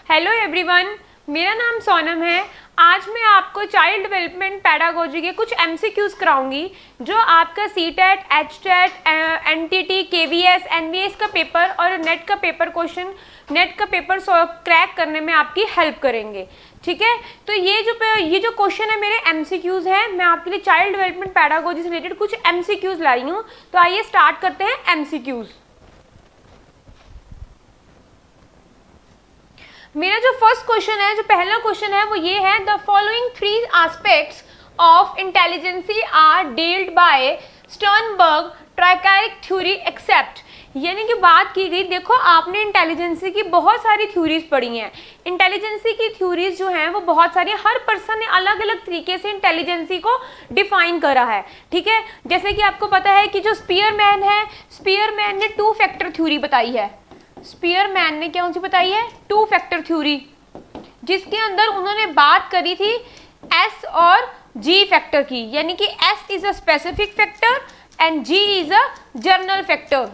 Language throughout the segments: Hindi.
हेलो एवरीवन, मेरा नाम सोनम है। आज मैं आपको चाइल्ड डेवलपमेंट पैडागोजी के कुछ एमसीक्यूज कराऊंगी जो आपका CTET, HTET, NTT, KVS, NVS का पेपर और नेट का पेपर क्रैक करने में आपकी हेल्प करेंगे। ठीक है, तो ये जो क्वेश्चन है मेरे एमसीक्यूज हैं। मैं आपके लिए चाइल्ड डेवलपमेंट पैडागोजी से रिलेटेड कुछ एमसीक्यूज लाई हूँ। तो आइए स्टार्ट करते हैं एमसीक्यूज। मेरा जो फर्स्ट क्वेश्चन है, जो पहला क्वेश्चन है वो ये है, the following three aspects of intelligence are dealt by Sternberg triarchic theory except. यानी कि बात की गई, देखो आपने इंटेलिजेंसी की बहुत सारी थ्योरीज पढ़ी हैं। इंटेलिजेंसी की थ्योरीज जो हैं वो बहुत सारी, हर पर्सन ने अलग अलग तरीके से इंटेलिजेंसी को डिफाइन करा है। ठीक है, जैसे कि आपको पता है कि जो स्पीयरमैन है, स्पीयरमैन ने टू फैक्टर थ्योरी बताई है। स्पीयरमैन ने कौन सी बताई है? टू फैक्टर थ्योरी, जिसके अंदर उन्होंने बात करी थी एस और जी फैक्टर की। यानी कि S is a specific factor and G is a general factor.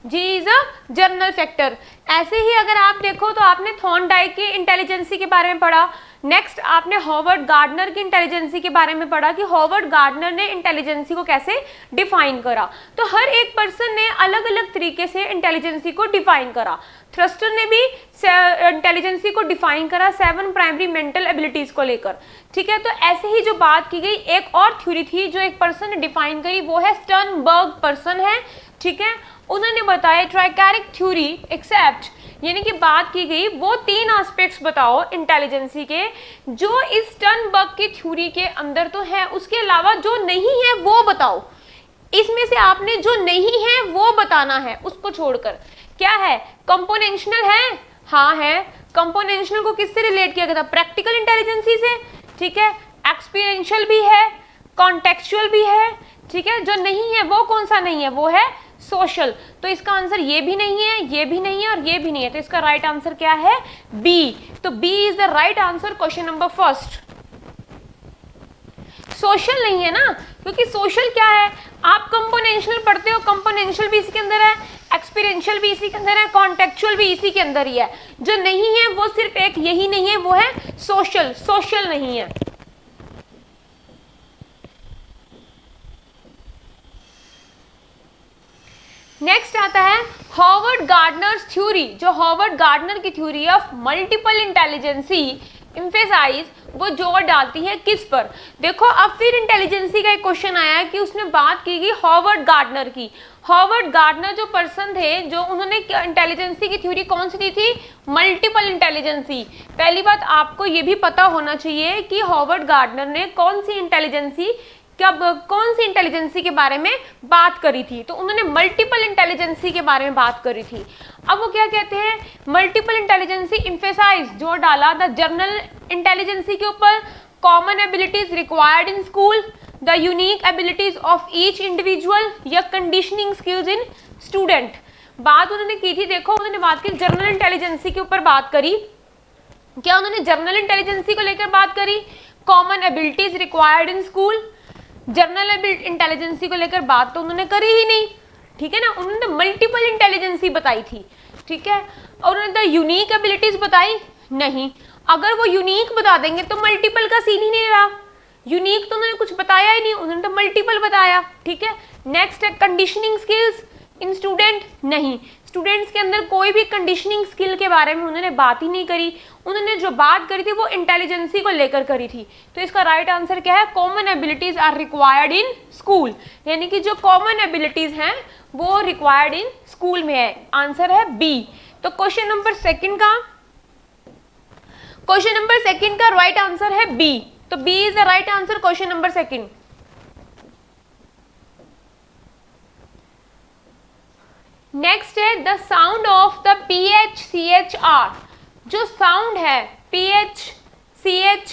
G is a general factor. ऐसे ही अगर आप देखो तो आपने थॉर्नडाइक की इंटेलिजेंसी के बारे में पढ़ा। नेक्स्ट आपने हॉवर्ड गार्डनर की इंटेलिजेंसी के बारे में पढ़ा कि हॉवर्ड गार्डनर ने इंटेलिजेंसी को कैसे डिफाइन करा। तो हर एक पर्सन ने अलग अलग तरीके से इंटेलिजेंसी को डिफाइन करा। थ्रस्टर ने भी इंटेलिजेंसी को डिफाइन करा 7 प्राइमरी मेंटल एबिलिटीज को लेकर। ठीक है, तो ऐसे ही जो बात की गई, एक और थ्योरी थी जो एक पर्सन ने डिफाइन करी, वो है स्टर्नबर्ग पर्सन है। ठीक है, उन्होंने बताया ट्राइकैरिक थ्योरी एक्सेप्ट। यानी कि बात की गई वो 3 एस्पेक्ट्स बताओ इंटेलिजेंसी के जो इस स्टर्नबर्ग की थ्योरी के अंदर तो है, उसके अलावा जो नहीं है वो बताओ। इसमें से आपने जो नहीं है वो बताना है, उसको छोड़कर। क्या है? कंपोनेंशियल है? हाँ है। कंपोनेंशियल को किससे रिलेट किया गया था? प्रैक्टिकल इंटेलिजेंसी से। ठीक है, एक्सपीरियंशियल भी है, कॉन्टेक्चुअल भी है। ठीक है, जो नहीं है वो कौन सा नहीं है? वो है सोशल। तो इसका आंसर ये भी नहीं है, ये भी नहीं है और ये भी नहीं है। तो इसका राइट आंसर क्या है? बी। तो B is the right answer question number first. Social नहीं है ना, क्योंकि सोशल क्या है? आप कंपोनेंशियल पढ़ते हो, कंपोनेंशियल भी इसी के अंदर है, एक्सपीरियंशियल भी इसी के अंदर है, कॉन्टेक्चुअल भी इसी के अंदर ही है। जो नहीं है वो सिर्फ एक यही नहीं है, वो है सोशल। सोशल नहीं है। नेक्स्ट आता है हॉवर्ड गार्डनर्स थ्योरी। जो हॉवर्ड गार्डनर की theory of multiple intelligence emphasize, वो जोर डालती है किस पर? देखो अब फिर इंटेलिजेंसी का एक क्वेश्चन आया है कि उसमें बात की गई हॉवर्ड गार्डनर की। हॉवर्ड गार्डनर जो पर्सन थे, जो उन्होंने इंटेलिजेंसी की थ्योरी कौन सी दी थी? Multiple intelligence. पहली बात आपको ये भी पता होना चाहिए कि हॉवर्ड गार्डनर ने कौन सी इंटेलिजेंसी के बारे में बात करी थी। तो उन्होंने मल्टीपल इंटेलिजेंसी के बारे में बात करी थी। अब वो क्या कहते हैं? मल्टीपल इंटेलिजेंसी एम्फेसाइज जो डाला द जनरल इंटेलिजेंसी के ऊपर, common abilities required in school, the unique abilities of each individual, या कंडीशनिंग स्किल्स इन स्टूडेंट। बात उन्होंने की थी, देखो उन्होंने बात की जनरल इंटेलिजेंसी के ऊपर बात करी। क्या उन्होंने जनरल इंटेलिजेंसी को लेकर बात करी? Common abilities required in school. General intelligence को लेकर बात तो उन्होंने करी ही नहीं। ठीक है ना, उन्होंने मल्टीपल इंटेलिजेंसी बताई थी। ठीक है, और उन्होंने द यूनिक एबिलिटीज बताई नहीं। अगर वो यूनिक बता देंगे तो मल्टीपल का सीन ही नहीं रहा। यूनिक तो उन्होंने कुछ बताया ही नहीं, उन्होंने तो मल्टीपल बताया। ठीक है, नेक्स्ट है कंडीशनिंग स्किल्स इन स्टूडेंट। नहीं, स्टूडेंट्स के अंदर कोई भी कंडीशनिंग स्किल के बारे में उन्होंने बात ही नहीं करी। उन्होंने जो बात करी थी वो इंटेलिजेंसी को लेकर करी थी। तो इसका राइट आंसर क्या है? Common abilities are required in school. यानी कि जो कॉमन एबिलिटीज हैं वो रिक्वायर्ड इन स्कूल में है। आंसर है बी। तो क्वेश्चन नंबर सेकंड का राइट आंसर है बी। तो B is the right answer question number second. Next है the sound of the PH-CH-R। जो साउंड है PH-CH,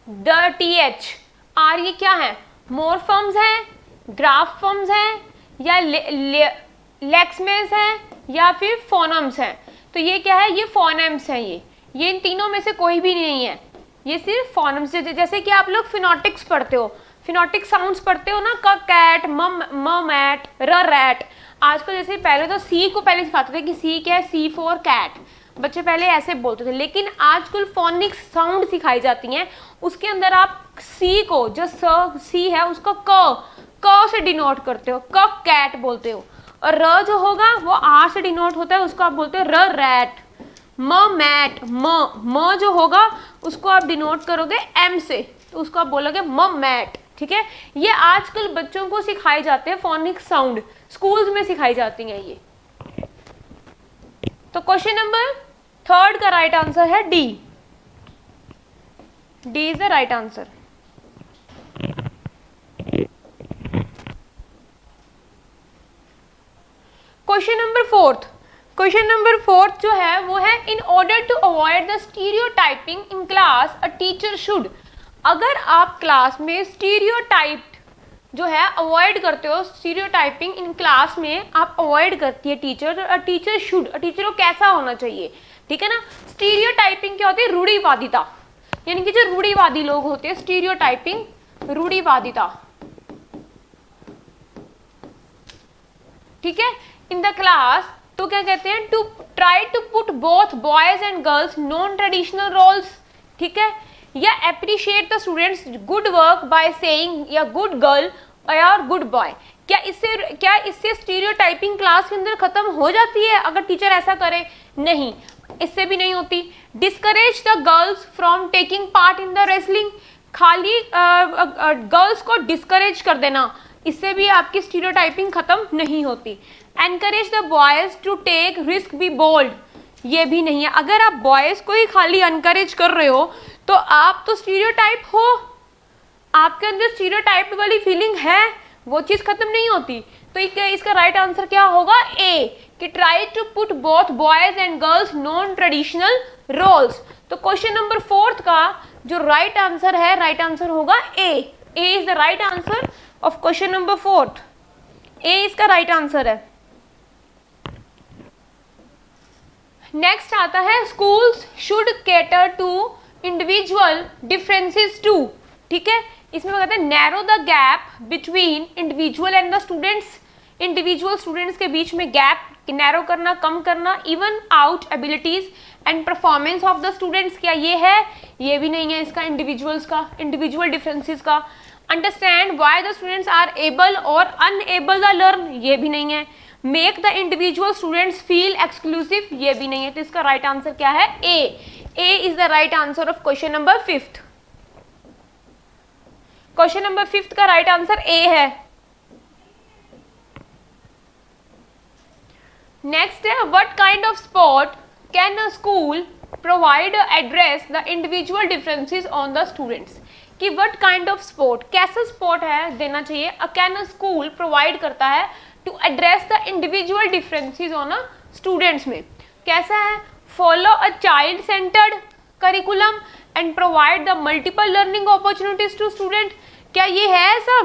द TH-R, ये क्या है? मॉर्फेम्स हैं, ग्राफ फॉर्म्स हैं, या लेक्समेस हैं, या फिर फोनम्स हैं? तो ये क्या है? ये फोनेम्स हैं। ये इन तीनों में से कोई भी नहीं है, ये सिर्फ फोनम्स। जैसे कि आप लोग फिनोटिक्स पढ़ते हो, फिनोटिक साउंड्स पढ़ते हो ना, क कैट, म मैट, र रैट। आजकल जैसे पहले तो सी को पहले सिखाते थे कि सी क्या है, सी फॉर कैट, बच्चे पहले ऐसे बोलते थे, लेकिन आजकल फोनिक्स साउंड सिखाई जाती हैं, उसके अंदर आप सी को जो सी है उसको क से डिनोट करते हो, क कैट बोलते हो, और र जो होगा वो आर से डिनोट होता है, उसको आप बोलते हो र रैट। म मैट, म जो होगा उसको आप डिनोट करोगे एम से, तो उसको आप बोलोगे म मैट। ठीक है, ये आजकल बच्चों को सिखाए जाते हैं, फोनिक साउंड स्कूल्स में सिखाई जाती हैं ये। तो क्वेश्चन नंबर 3 का राइट आंसर है D. D is the right answer. Question number 4, question number 4 जो है वो है, in order to avoid the stereotyping in class a teacher should. अगर आप क्लास में स्टीरियोटाइप जो है अवॉइड करते हो, स्टीरियोटाइपिंग इन क्लास में आप अवॉइड करती है teacher, a teacher should, a teacher को कैसा होना चाहिए। ठीक है ना, स्टीरियोटाइपिंग क्या होती है, रूढ़िवादिता, यानी कि जो रूढ़िवादी लोग होते हैं, स्टीरियोटाइपिंग रूढ़िवादिता। ठीक है, इन द क्लास तो क्या कहते हैं, to try to put both boys and girls non traditional roles. ठीक है, या appreciate the students good work by saying या गुड गर्ल या गुड बॉय। क्या इससे स्टीरियोटाइपिंग क्लास के अंदर खत्म हो जाती है अगर टीचर ऐसा करे? नहीं, इससे भी नहीं होती। Discourage the girls from taking part in the wrestling, खाली गर्ल्स को डिस्करेज कर देना, इससे भी आपकी स्टीरियोटाइपिंग खत्म नहीं होती। Encourage the boys to take risk, be bold, ये भी नहीं है। अगर आप बॉयज को ही खाली एनकरेज कर रहे हो तो आप तो स्टीरियोटाइप हो, आपके अंदर स्टीरियोटाइप वाली फीलिंग है, वो चीज खत्म नहीं होती। तो इसका राइट आंसर क्या होगा? ए, कि try to put both boys and girls non traditional roles. तो क्वेश्चन नंबर 4 का जो राइट आंसर है, राइट आंसर होगा A. A is the right answer of question number 4। A इसका राइट आंसर है। नेक्स्ट आता है, schools should cater to individual differences too. ठीक है, इसमें कहते हैं narrow the gap between individual and the students, individual students के बीच में गैप नैरो करना, कम करना, even out abilities and performance of the students. क्या ये है? ये भी नहीं है इसका, इंडिविजुअल्स का, इंडिविजुअल डिफरेंसेस का। Understand why the students are able और अनएबल द लर्न, ये भी नहीं है। Make the individual students feel exclusive, ये भी नहीं है। तो इसका राइट आंसर क्या है? A. A is the right answer of question number 5। Question number 5 का राइट आंसर ए है। नेक्स्ट है, what kind of sport can a school provide address the individual differences on the students. कि व्हाट काइंड ऑफ स्पोर्ट, कैसा स्पोर्ट है देना चाहिए, कैन अ स्कूल प्रोवाइड करता है to address the individual differences on a students में। कैसा है? Follow a child centred curriculum and provide the multiple learning opportunities to student. क्या ये है ऐसा?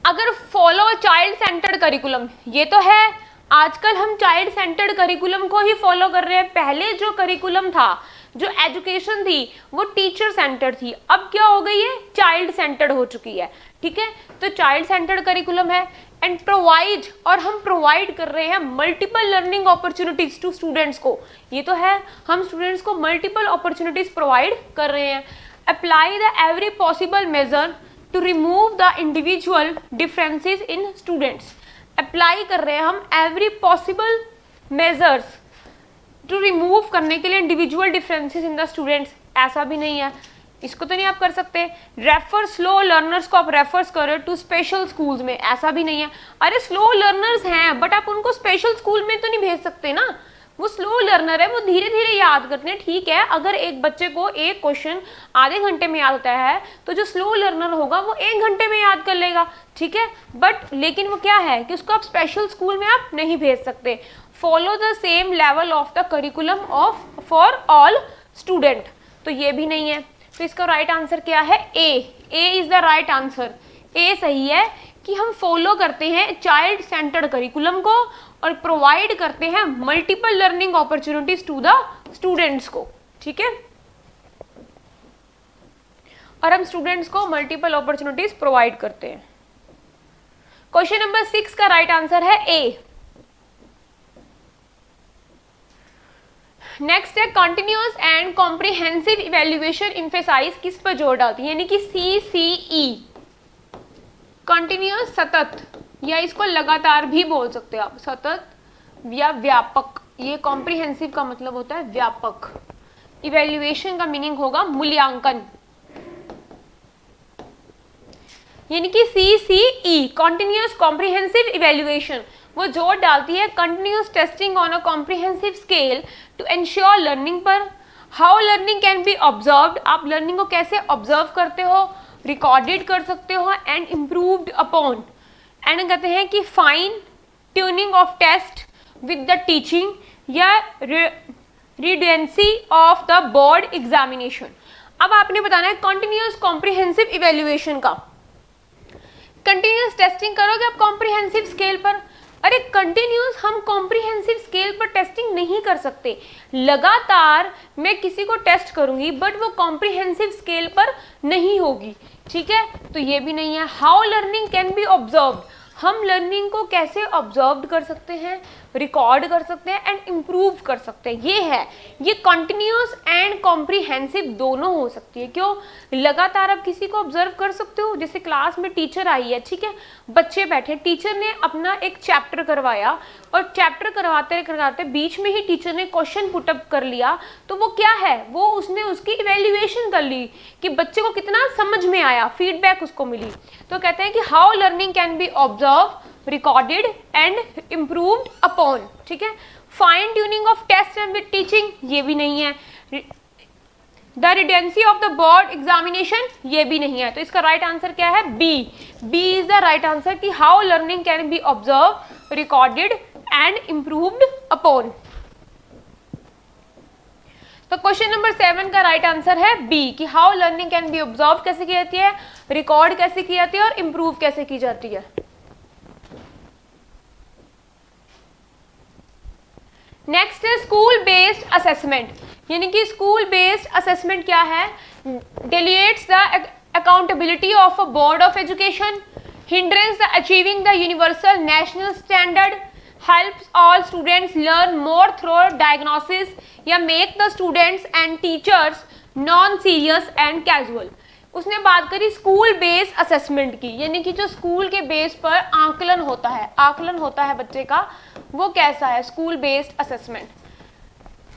अगर follow a child centred curriculum, ये तो है, आजकल हम चाइल्ड सेंटर्ड करिकुलम को ही फॉलो कर रहे हैं। पहले जो करिकुलम था, जो एजुकेशन थी, वो टीचर सेंटर्ड थी, अब क्या हो गई है? चाइल्ड सेंटर्ड हो चुकी है। ठीक है, तो चाइल्ड सेंटर्ड करिकुलम है एंड प्रोवाइड, और हम प्रोवाइड कर रहे हैं multiple learning opportunities to students को। ये तो है, हम स्टूडेंट्स को मल्टीपल अपॉर्चुनिटीज प्रोवाइड कर रहे हैं। Apply the every possible measure to remove the individual differences in students. Apply कर रहे हैं हम every possible measures to remove करने के लिए individual differences in the students, ऐसा भी नहीं है, इसको तो नहीं आप कर सकते। रेफर स्लो लर्नर्स को आप रेफर्स करो टू स्पेशल स्कूल्स में, ऐसा भी नहीं है। अरे स्लो लर्नर्स हैं बट आप उनको स्पेशल स्कूल में तो नहीं भेज सकते ना, वो स्लो लर्नर है, वो धीरे धीरे याद करते हैं। ठीक है, अगर एक बच्चे को एक क्वेश्चन आधे घंटे में याद होता है तो जो स्लो लर्नर होगा वो 1 घंटे में याद कर लेगा। ठीक है, बट लेकिन वो क्या है कि उसको आप स्पेशल स्कूल में आप नहीं भेज सकते। Follow the same level of the curriculum of for all student, तो ये भी नहीं है। तो इसका राइट आंसर क्या है? A. A is the right answer. ए सही है कि हम फॉलो करते हैं चाइल्ड सेंटर्ड करिकुलम को और प्रोवाइड करते हैं multiple learning opportunities to the students को। ठीक है, और हम स्टूडेंट्स को मल्टीपल अपॉर्चुनिटीज प्रोवाइड करते हैं। क्वेश्चन नंबर 6 का राइट आंसर है ए। नेक्स्ट है continuous and comprehensive evaluation emphasize किस पर जोर डालती है, यानी कि CCE, कंटिन्यूअस सतत, या इसको लगातार भी बोल सकते हो आप, सतत या व्यापक। ये कॉम्प्रिहेंसिव का मतलब होता है व्यापक, इवैल्यूएशन का मीनिंग होगा मूल्यांकन, यानी कि CCE कंटिन्यूअस कॉम्प्रिहेंसिव इवैल्यूएशन वो जोर डालती है continuous testing on a comprehensive scale to ensure learning पर। How learning can be observed, आप लर्निंग को कैसे ऑब्जर्व करते हो, रिकॉर्डेड कर सकते हो एंड इम्प्रूव्ड अपॉन। एंड कहते हैं कि fine tuning of test with the teaching या redundancy of the board examination. अब आपने बताना है कंटिन्यूअस कॉम्प्रिहेंसिव इवैल्यूएशन का। कंटिन्यूअस टेस्टिंग करोगे आप कॉम्प्रिहेंसिव स्केल पर, अरे कंटिन्यूअस हम कॉम्प्रिहेंसिव स्केल पर टेस्टिंग नहीं कर सकते। लगातार मैं किसी को टेस्ट करूंगी बट वो कॉम्प्रिहेंसिव स्केल पर नहीं होगी, ठीक है, तो ये भी नहीं है। How learning can be observed, हम लर्निंग को कैसे ऑब्जर्व कर सकते हैं, रिकॉर्ड कर सकते हैं एंड इम्प्रूव कर सकते हैं, ये है। ये कंटिन्यूअस एंड कॉम्प्रिहेंसिव दोनों हो सकती है। क्यों, लगातार आप किसी को ऑब्जर्व कर सकते हो, जैसे क्लास में टीचर आई है, ठीक है, बच्चे बैठे, टीचर ने अपना एक चैप्टर करवाया और चैप्टर करवाते करवाते बीच में ही टीचर ने क्वेश्चन पुटअप कर लिया, तो वो क्या है, वो उसने उसकी इवैल्यूएशन कर ली कि बच्चे को कितना समझ में आया, फीडबैक उसको मिली। तो कहते हैं कि how learning can be observe, recorded and improved upon, ठीक है। Fine tuning of test and with teaching, ये भी नहीं है। The redundancy of the board examination, ये भी नहीं है। तो इसका राइट आंसर क्या है, B. B is the right answer कि how learning can be observe, recorded and improved upon. तो क्वेश्चन नंबर 7 का राइट आंसर है बी कि how learning can be observe कैसे की जाती है, रिकॉर्ड कैसे की जाती है और इम्प्रूव कैसे की जाती है। नेक्स्ट है स्कूल बेस्ड असेसमेंट, यानी कि स्कूल बेस्ड असेसमेंट क्या है, deletes the accountability of a board of education, hindrance the achieving the universal national standard, helps all students learn more through diagnosis, या make the students and teachers non serious and casual. उसने बात करी स्कूल बेस्ड असेसमेंट की, यानी कि जो स्कूल के बेस पर आकलन होता है बच्चे का, वो कैसा है स्कूल बेस्ड असेसमेंट,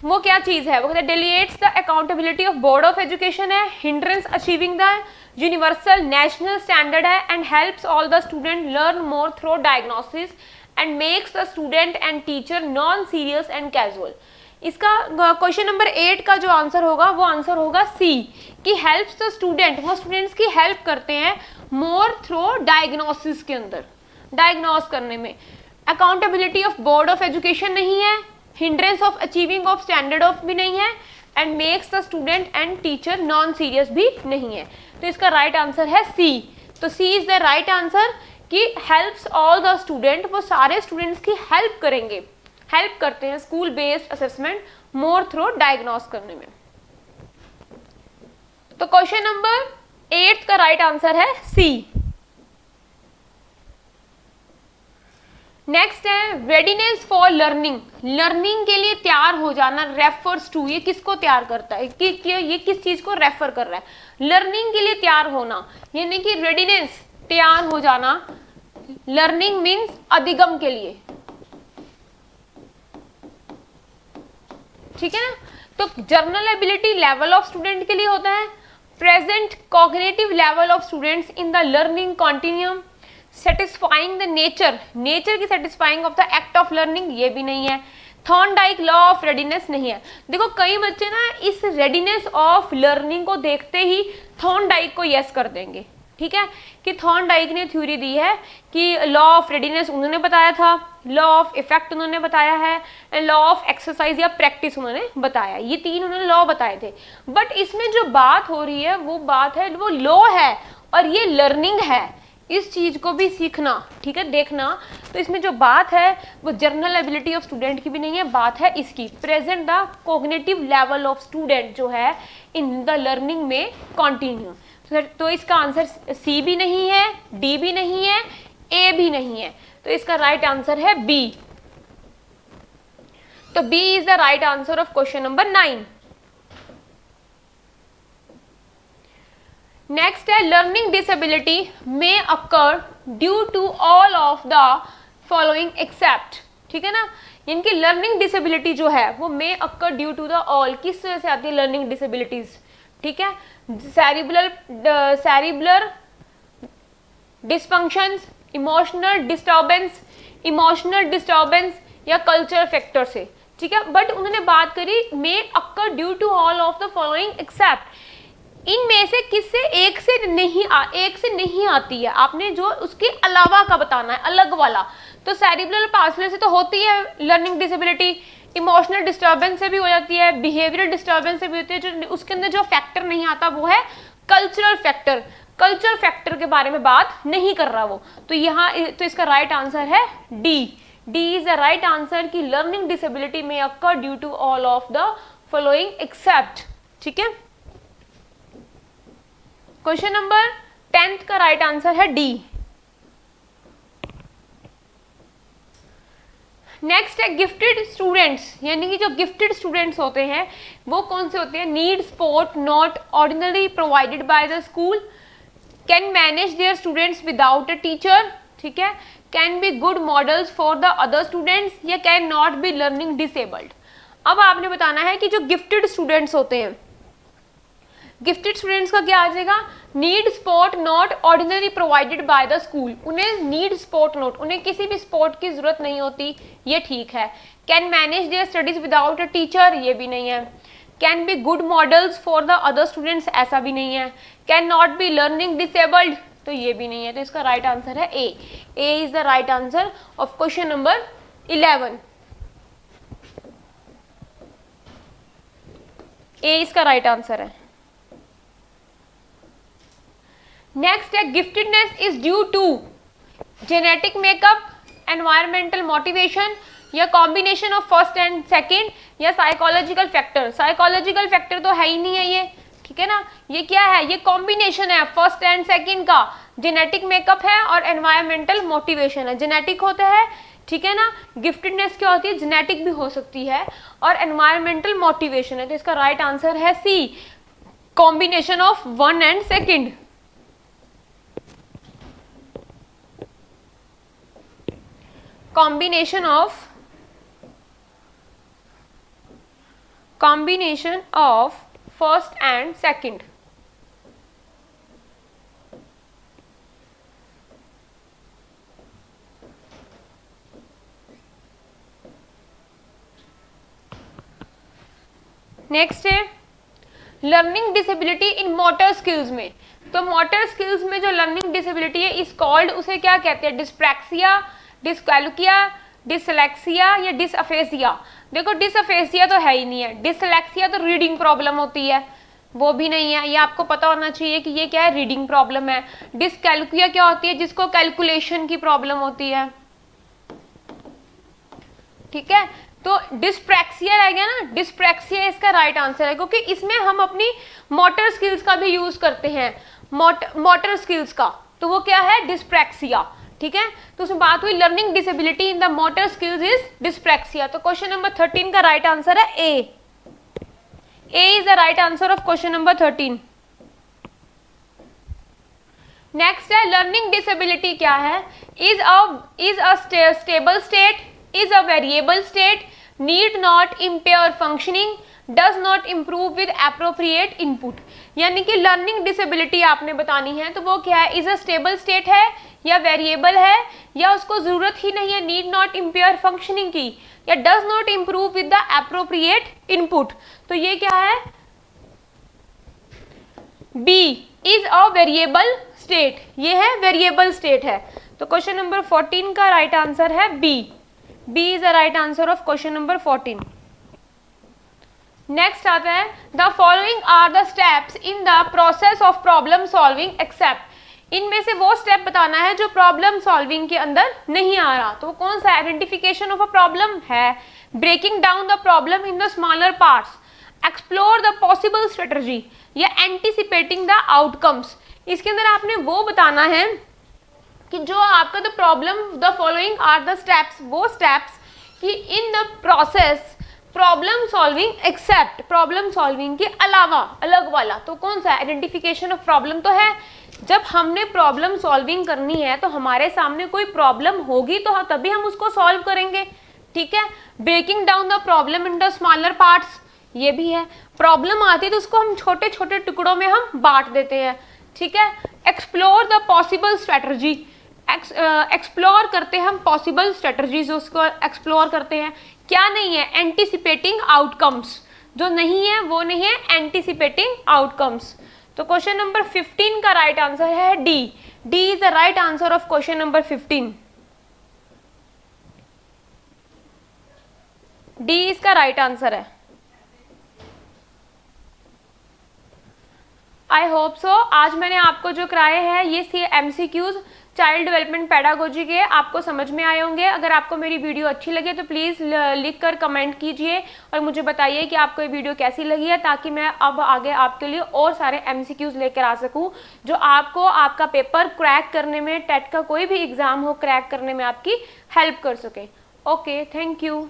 वो क्या चीज है, वो कहते हैं deletes the accountability of board of education है, hindrance achieving the universal national standard है, and helps all the student learn more through diagnosis and makes the student and teacher non serious and casual. इसका क्वेश्चन नंबर 8 का जो आंसर होगा वो आंसर होगा सी कि हेल्प्स द स्टूडेंट, वो स्टूडेंट्स की हेल्प करते हैं मोर थ्रू डायग्नोसिस के अंदर, डायग्नोस करने में। Accountability of board of education नहीं है, hindrance of achieving of standard of भी नहीं है, and makes the student and teacher non serious भी नहीं है। तो इसका राइट आंसर है सी। तो सी इज द राइट आंसर कि हेल्प्स ऑल द स्टूडेंट, वो सारे स्टूडेंट्स की हेल्प करेंगे, हेल्प करते हैं school based assessment more through diagnose करने में। तो क्वेश्चन नंबर 8 का राइट आंसर है सी। नेक्स्ट है रेडीनेस फॉर लर्निंग, लर्निंग के लिए तैयार हो जाना, रेफर्स टू, ये किसको तैयार करता है कि ये किस चीज को रेफर कर रहा है, लर्निंग के लिए तैयार होना, यानी कि रेडीनेस तैयार हो जाना, लर्निंग मीन्स अधिगम के लिए, ठीक है ना। तो general ability level of student के लिए होता है, present cognitive level of students in the learning continuum, satisfying the nature की satisfying of the act of learning, ये भी नहीं है। थॉर्नडाइक लॉ ऑफ रेडीनेस नहीं है। देखो कई बच्चे ना इस रेडीनेस ऑफ लर्निंग को देखते ही थॉर्नडाइक को यस कर देंगे, ठीक है, कि थॉर्नडाइक ने थ्योरी दी है कि लॉ ऑफ रेडीनेस उन्होंने बताया था, लॉ ऑफ इफेक्ट उन्होंने बताया है, एंड लॉ ऑफ एक्सरसाइज या प्रैक्टिस उन्होंने बताया, ये 3 उन्होंने लॉ बताए थे। बट इसमें जो बात हो रही है वो बात है, वो लॉ है और ये लर्निंग है, इस चीज को भी सीखना, ठीक है, देखना। तो इसमें जो बात है वो जर्नल एबिलिटी ऑफ स्टूडेंट की भी नहीं है, बात है इसकी present the cognitive level of student जो है इन द लर्निंग में कॉन्टिन्यू। तो इसका आंसर सी भी नहीं है, डी भी नहीं है, ए भी नहीं है, तो इसका राइट आंसर है बी। तो B is the right answer of question number 9। Next है learning disability may occur due to all of the following except. ठीक है ना, इनकी लर्निंग डिसेबिलिटी जो है वो may occur due to the all, किस वजह से आती है लर्निंग डिसेबिलिटीज? ठीक है, सेरिब्रल डिसफंक्शंस, इमोशनल डिस्टर्बेंस या कल्चरल फैक्टर से। ठीक है, बट उन्होंने बात करी मे occur due to all of the following except, इनमें से किससे एक से नहीं आती है, आपने जो उसके अलावा का बताना है, अलग वाला। तो सेरिब्रल पाल्सी से तो होती है लर्निंग डिसेबिलिटी, इमोशनल डिस्टर्बेंस से भी हो जाती है, बिहेवियरल डिस्टर्बेंस से भी होती है, जो उसके अंदर जो फैक्टर नहीं आता वो है कल्चरल फैक्टर। कल्चरल फैक्टर के बारे में बात नहीं कर रहा वो, तो यहाँ तो इसका राइट आंसर है D. D is the right answer की लर्निंग डिसेबिलिटी में occur due to all of the following except. ठीक है, क्वेश्चन नंबर 10 का राइट आंसर है डी। नेक्स्ट है गिफ्टेड स्टूडेंट्स, यानी कि जो गिफ्टेड स्टूडेंट्स होते हैं वो कौन से होते हैं? Need support not ordinary provided by the school, can manage their students without a teacher. ठीक है, can be good models for the other students या can not be learning disabled. अब आपने बताना है कि जो गिफ्टेड स्टूडेंट्स होते हैं, गिफ्टेड स्टूडेंट्स का क्या आ जाएगा? Need support not ordinary provided by the school, उन्हें नीड सपोर्ट नॉट, उन्हें किसी भी सपोर्ट की जरूरत नहीं होती, ये ठीक है। Can manage their studies without a teacher, ये भी नहीं है। Can be good models for the other students, ऐसा भी नहीं है। Can not be learning disabled, तो ये भी नहीं है, तो इसका राइट आंसर है A. A is the right answer of question number 11। A इसका राइट आंसर है। नेक्स्ट है giftedness is due to genetic makeup, environmental motivation या combination of first and second या साइकोलॉजिकल फैक्टर। साइकोलॉजिकल फैक्टर तो है ही नहीं है ये, ठीक है ना, ये क्या है? ये कॉम्बिनेशन है फर्स्ट एंड सेकंड का, जेनेटिक मेकअप है और एनवायरमेंटल मोटिवेशन है। जेनेटिक होता है, ठीक है ना, गिफ्टेडनेस क्या होती है? जेनेटिक भी हो सकती है और एनवायरमेंटल मोटिवेशन है, तो इसका राइट आंसर है C, combination of one and second. combination of first and second। Next है learning disability in motor skills में। तो मोटर स्किल्स में जो लर्निंग डिसेबिलिटी है इज कॉल्ड, उसे क्या कहते हैं? डिस्प्रैक्सिया, डिसकैलकुलिया, डिसलेक्सिया या डिसअफेसिया। देखो डिसअफेसिया तो है ही नहीं है, डिसलेक्सिया तो रीडिंग प्रॉब्लम होती है, वो भी नहीं है, ये आपको पता होना चाहिए कि ये क्या है? रीडिंग प्रॉब्लम है। डिसकैलकुलिया क्या होती है? जिसको कैलकुलेशन की प्रॉब्लम होती है, ठीक है। तो डिस्प्रैक्सिया रह गया ना, डिस्प्रैक्सिया इसका राइट आंसर है, क्योंकि इसमें हम अपनी मोटर स्किल्स का भी यूज करते हैं, मोटर स्किल्स का, तो वो क्या है? डिस्प्रैक्सिया, ठीक है। तो उसमें बात हुई learning disability in the motor skills is dyspraxia. तो क्वेश्चन नंबर 13 का राइट आंसर है A. A is the right answer of question number 13। Next है लर्निंग डिसेबिलिटी क्या है? Is a stable state, is a variable state, need not impair functioning, does not improve with appropriate input. यानी कि लर्निंग डिसेबिलिटी आपने बतानी है, तो वो क्या है? इज अ स्टेबल स्टेट है या वेरिएबल है या उसको जरूरत ही नहीं है नीड नॉट इम्पेयर फंक्शनिंग की, या does not improve with the appropriate input. तो ये क्या है? B is a variable state, ये है वेरिएबल स्टेट है। तो क्वेश्चन नंबर 14 का राइट आंसर है B. B is the right answer of question number 14। Next आता है the following are the steps in the process of problem solving except. इनमें से वो स्टेप बताना है जो प्रॉब्लम सॉल्विंग के अंदर नहीं आ रहा। तो कौन सा? आइडेंटिफिकेशन ऑफ अ प्रॉब्लम है, breaking down the problem in the smaller parts, explore the possible strategy या एंटिसिपेटिंग द आउटकम्स। इसके अंदर आपने वो बताना है कि जो आपका the problem, the following are the steps, वो स्टेप्स कि in the process problem solving except, problem solving के अलावा अलग वाला तो कौन सा, आइडेंटिफिकेशन ऑफ प्रॉब्लम तो है। जब हमने प्रॉब्लम सॉल्विंग करनी है तो हमारे सामने कोई प्रॉब्लम होगी तो तभी हम उसको सॉल्व करेंगे, ठीक है। Breaking down the problem in the smaller parts, ये भी है। प्रॉब्लम आती है तो उसको हम छोटे छोटे टुकड़ों में हम बांट देते हैं, ठीक है। Explore the possible strategy, explore करते हैं हम पॉसिबल स्ट्रेटजीज, उसको एक्सप्लोर करते हैं। क्या नहीं है, एंटीसिपेटिंग आउटकम्स, जो नहीं है वो नहीं है एंटीसिपेटिंग आउटकम्स। तो क्वेश्चन नंबर 15 का राइट आंसर है D. D is the right answer of question number 15। D इसका राइट आंसर है। आई होप सो आज मैंने आपको जो कराए हैं ये MCQs चाइल्ड डेवलपमेंट पेडागोजी के आपको समझ में आए होंगे। अगर आपको मेरी वीडियो अच्छी लगे तो प्लीज़ लिख कर कमेंट कीजिए और मुझे बताइए कि आपको ये वीडियो कैसी लगी है, ताकि मैं अब आगे आपके लिए और सारे MCQs लेकर आ सकूं जो आपको आपका पेपर क्रैक करने में, टेट का कोई भी एग्ज़ाम हो क्रैक करने में आपकी हेल्प कर सके। Okay, thank you.